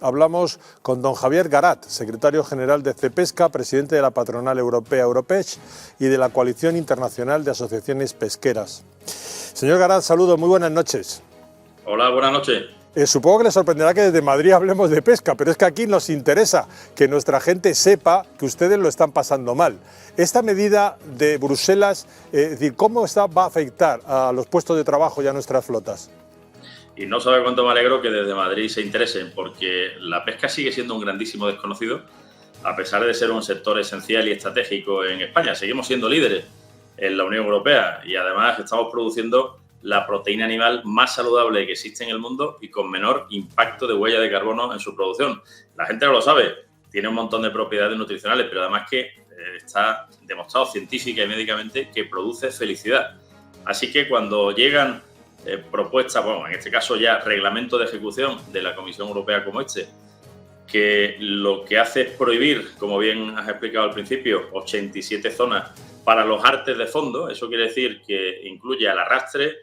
hablamos con don Javier Garat, secretario general de Cepesca, presidente de la patronal europea Europech y de la Coalición Internacional de Asociaciones Pesqueras. Señor Garat, saludos, muy buenas noches. Hola, buenas noches. Supongo que le sorprenderá que desde Madrid hablemos de pesca, pero es que aquí nos interesa que nuestra gente sepa que ustedes lo están pasando mal. Esta medida de Bruselas, es decir, ¿cómo va a afectar a los puestos de trabajo y a nuestras flotas? Y no sabe cuánto me alegro que desde Madrid se interesen, porque la pesca sigue siendo un grandísimo desconocido, a pesar de ser un sector esencial y estratégico en España. Seguimos siendo líderes en la Unión Europea y además estamos produciendo la proteína animal más saludable que existe en el mundo y con menor impacto de huella de carbono en su producción. La gente no lo sabe, tiene un montón de propiedades nutricionales, pero además que está demostrado científica y médicamente que produce felicidad. Así que cuando llegan propuestas, bueno, en este caso ya reglamento de ejecución de la Comisión Europea como este, que lo que hace es prohibir, como bien has explicado al principio, 87 zonas para los artes de fondo. Eso quiere decir que incluye al arrastre,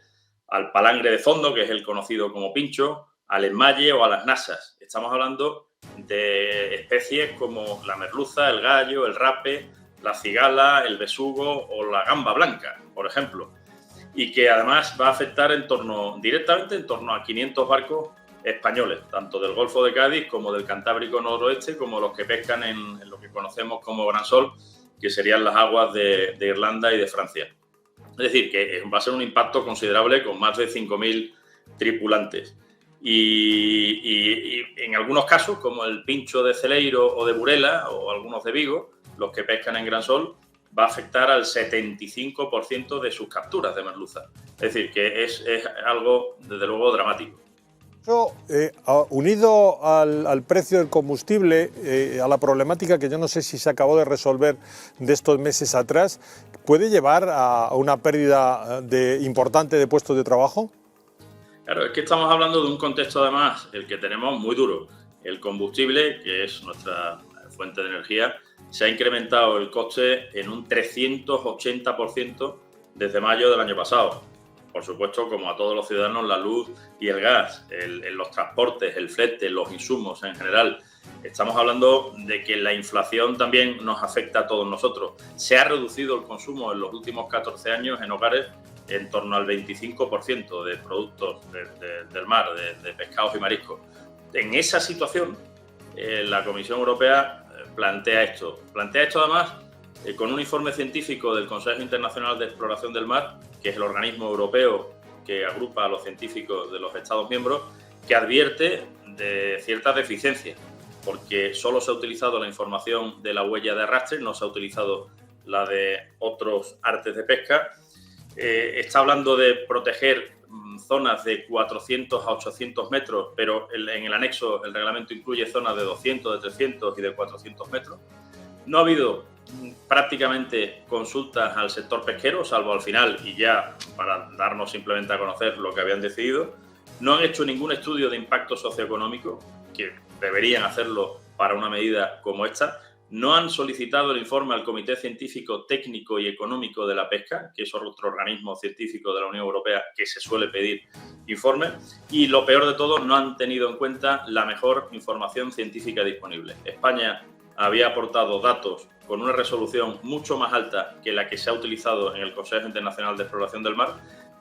al palangre de fondo, que es el conocido como pincho, al enmalle o a las nasas. Estamos hablando de especies como la merluza, el gallo, el rape, la cigala, el besugo o la gamba blanca, por ejemplo. Y que además va a afectar directamente en torno a 500 barcos españoles, tanto del Golfo de Cádiz como del Cantábrico Noroeste, como los que pescan en lo que conocemos como Gran Sol, que serían las aguas de Irlanda y de Francia. Es decir, que va a ser un impacto considerable con más de 5.000 tripulantes. Y en algunos casos, como el pincho de Celeiro o de Burela, o algunos de Vigo, los que pescan en Gran Sol, va a afectar al 75% de sus capturas de merluza. Es decir, que es algo, desde luego, dramático. Eso, unido al precio del combustible, a la problemática que yo no sé si se acabó de resolver de estos meses atrás, ¿puede llevar a una pérdida importante de puestos de trabajo? Claro, es que estamos hablando de un contexto, además, el que tenemos muy duro. El combustible, que es nuestra fuente de energía, se ha incrementado el coste en un 380% desde mayo del año pasado. Por supuesto, como a todos los ciudadanos, la luz y el gas, los transportes, el flete, los insumos en general. Estamos hablando de que la inflación también nos afecta a todos nosotros. Se ha reducido el consumo en los últimos 14 años en hogares en torno al 25% de productos del mar, de pescados y mariscos. En esa situación, la Comisión Europea plantea esto. Plantea esto además con un informe científico del Consejo Internacional de Exploración del Mar, que es el organismo europeo que agrupa a los científicos de los Estados miembros, que advierte de ciertas deficiencias, porque solo se ha utilizado la información de la huella de arrastre, no se ha utilizado la de otros artes de pesca. Está hablando de proteger zonas de 400 a 800 metros, pero en el anexo el reglamento incluye zonas de 200, de 300 y de 400 metros. No ha habido prácticamente consultas al sector pesquero, salvo al final y ya para darnos simplemente a conocer lo que habían decidido. No han hecho ningún estudio de impacto socioeconómico, que deberían hacerlo para una medida como esta. No han solicitado el informe al Comité Científico Técnico y Económico de la Pesca, que es otro organismo científico de la Unión Europea que se suele pedir informe. Y lo peor de todo, no han tenido en cuenta la mejor información científica disponible. España había aportado datos con una resolución mucho más alta que la que se ha utilizado en el Consejo Internacional de Exploración del Mar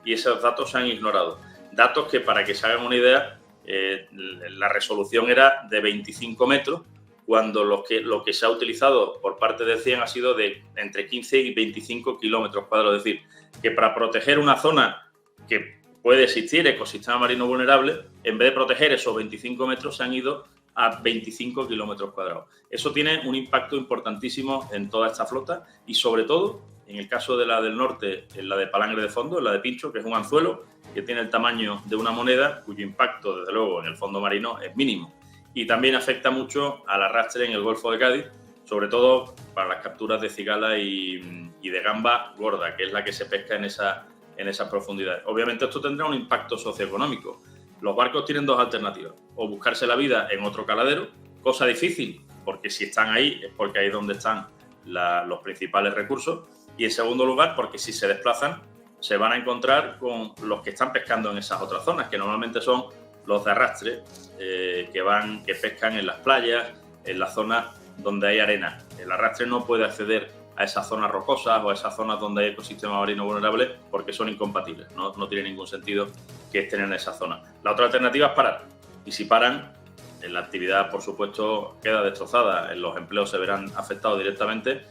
y esos datos se han ignorado. Datos que, para que se hagan una idea, la resolución era de 25 metros, cuando lo que se ha utilizado por parte del CIEN ha sido de entre 15 y 25 kilómetros cuadrados. Es decir, que para proteger una zona que puede existir, ecosistema marino vulnerable, en vez de proteger esos 25 metros, se han ido a 25 kilómetros cuadrados. Eso tiene un impacto importantísimo en toda esta flota y, sobre todo, en el caso de la del norte, en la de palangre de fondo, en la de pincho, que es un anzuelo que tiene el tamaño de una moneda, cuyo impacto, desde luego, en el fondo marino es mínimo. Y también afecta mucho al arrastre en el Golfo de Cádiz, sobre todo para las capturas de cigala y de gamba gorda, que es la que se pesca en esas profundidades. Obviamente esto tendrá un impacto socioeconómico. Los barcos tienen dos alternativas: o buscarse la vida en otro caladero, cosa difícil, porque si están ahí es porque ahí es donde están los principales recursos, y en segundo lugar porque si se desplazan se van a encontrar con los que están pescando en esas otras zonas, que normalmente son los de arrastre que pescan en las playas, en las zonas donde hay arena. El arrastre no puede acceder a esas zonas rocosas o a esas zonas donde hay ecosistemas marinos vulnerables porque son incompatibles, no tiene ningún sentido que estén en esa zona. La otra alternativa es parar, y si paran, la actividad, por supuesto, queda destrozada, los empleos se verán afectados directamente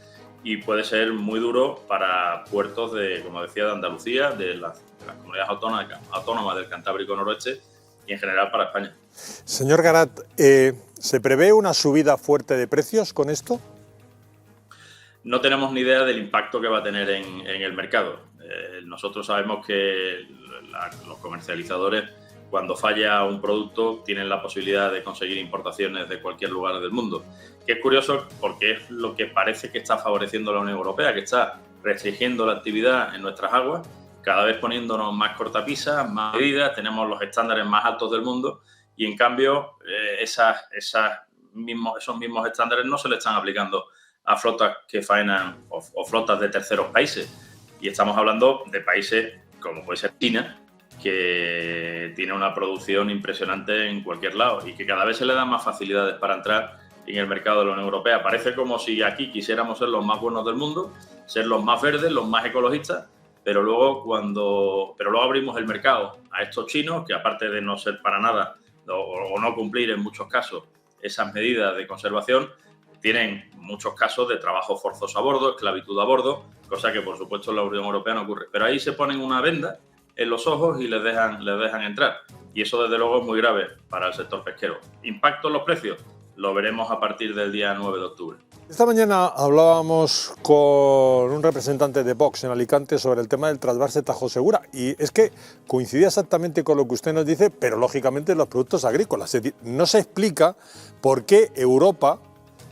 y puede ser muy duro para puertos de, como decía, de Andalucía, de las comunidades autónomas del Cantábrico Noroeste y en general para España. Señor Garat, ¿se prevé una subida fuerte de precios con esto? No tenemos ni idea del impacto que va a tener en el mercado. Nosotros sabemos que los comercializadores, cuando falla un producto, tienen la posibilidad de conseguir importaciones de cualquier lugar del mundo. Que es curioso porque es lo que parece que está favoreciendo la Unión Europea, que está restringiendo la actividad en nuestras aguas, cada vez poniéndonos más cortapisas, más medidas, tenemos los estándares más altos del mundo y en cambio esos mismos estándares no se le están aplicando a flotas que faenan o flotas de terceros países. Y estamos hablando de países como puede ser China, que tiene una producción impresionante en cualquier lado y que cada vez se le dan más facilidades para entrar en el mercado de la Unión Europea. Parece como si aquí quisiéramos ser los más buenos del mundo, ser los más verdes, los más ecologistas, pero luego abrimos el mercado a estos chinos, que aparte de no ser para nada o no cumplir en muchos casos esas medidas de conservación, tienen muchos casos de trabajo forzoso a bordo, esclavitud a bordo, cosa que por supuesto en la Unión Europea no ocurre. Pero ahí se ponen una venda en los ojos y les dejan entrar. Y eso desde luego es muy grave para el sector pesquero. ¿Impacto en los precios? Lo veremos a partir del día 9 de octubre. Esta mañana hablábamos con un representante de Vox en Alicante sobre el tema del trasvase Tajo Segura y es que coincidía exactamente con lo que usted nos dice, pero lógicamente los productos agrícolas. Es decir, no se explica por qué Europa,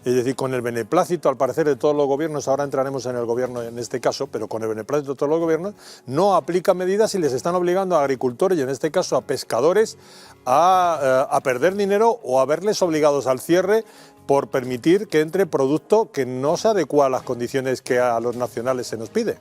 es decir, con el beneplácito, al parecer, de todos los gobiernos, ahora entraremos en el gobierno en este caso, pero con el beneplácito de todos los gobiernos, no aplica medidas y les están obligando a agricultores y en este caso a pescadores a perder dinero o a verles obligados al cierre por permitir que entre producto que no se adecua a las condiciones que a los nacionales se nos pide.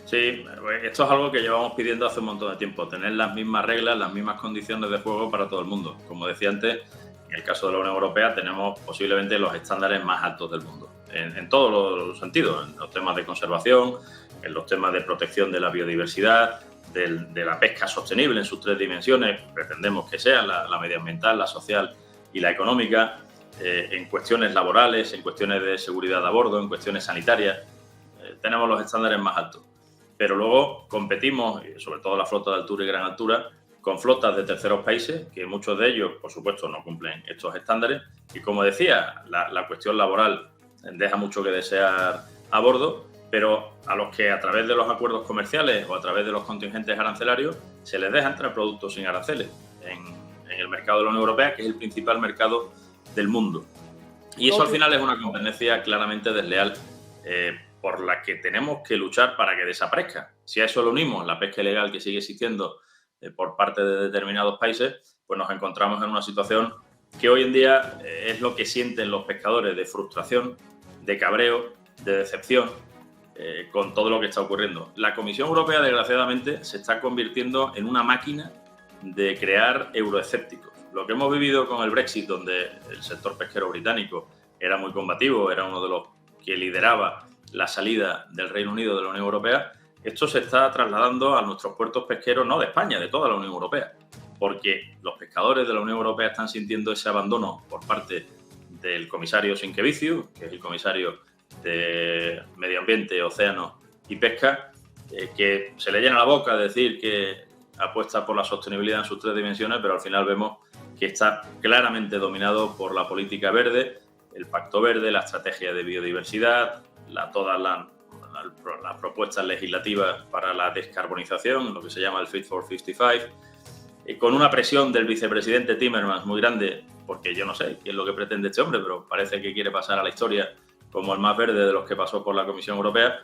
Sí, esto es algo que llevamos pidiendo hace un montón de tiempo, tener las mismas reglas, las mismas condiciones de juego para todo el mundo. Como decía antes, en el caso de la Unión Europea tenemos posiblemente los estándares más altos del mundo, en todos los sentidos, en los temas de conservación, en los temas de protección de la biodiversidad, de la pesca sostenible en sus tres dimensiones, pretendemos que sea la medioambiental, la social y la económica, en cuestiones laborales, en cuestiones de seguridad a bordo, en cuestiones sanitarias, tenemos los estándares más altos. Pero luego competimos, sobre todo la flota de altura y gran altura, con flotas de terceros países, que muchos de ellos, por supuesto, no cumplen estos estándares. Y como decía, la cuestión laboral deja mucho que desear a bordo, pero a los que a través de los acuerdos comerciales o a través de los contingentes arancelarios se les deja entrar productos sin aranceles en el mercado de la Unión Europea, que es el principal mercado del mundo. Y eso al final es una competencia claramente desleal por la que tenemos que luchar para que desaparezca. Si a eso le unimos la pesca ilegal que sigue existiendo por parte de determinados países, pues nos encontramos en una situación que hoy en día es lo que sienten los pescadores, de frustración, de cabreo, de decepción con todo lo que está ocurriendo. La Comisión Europea, desgraciadamente, se está convirtiendo en una máquina de crear euroescépticos. Lo que hemos vivido con el Brexit, donde el sector pesquero británico era muy combativo, era uno de los que lideraba la salida del Reino Unido de la Unión Europea, esto se está trasladando a nuestros puertos pesqueros, no de España, de toda la Unión Europea, porque los pescadores de la Unión Europea están sintiendo ese abandono por parte del comisario Sinquevicius, que es el comisario de Medio Ambiente, Océano y Pesca, que se le llena la boca de decir que apuesta por la sostenibilidad en sus tres dimensiones, pero al final vemos que está claramente dominado por la política verde, el Pacto Verde, la estrategia de biodiversidad, todas las propuestas legislativas para la descarbonización, lo que se llama el Fit for 55, con una presión del vicepresidente Timmermans muy grande, porque yo no sé qué es lo que pretende este hombre, pero parece que quiere pasar a la historia como el más verde de los que pasó por la Comisión Europea.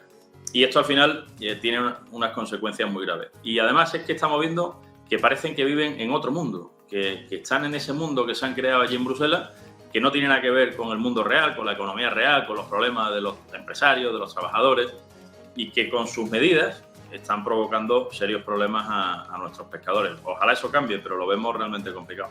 Y esto al final tiene unas consecuencias muy graves. Y además es que estamos viendo que parecen que viven en otro mundo, que están en ese mundo que se han creado allí en Bruselas, que no tiene nada que ver con el mundo real, con la economía real, con los problemas de los empresarios, de los trabajadores, y que con sus medidas están provocando serios problemas a nuestros pescadores. Ojalá eso cambie, pero lo vemos realmente complicado.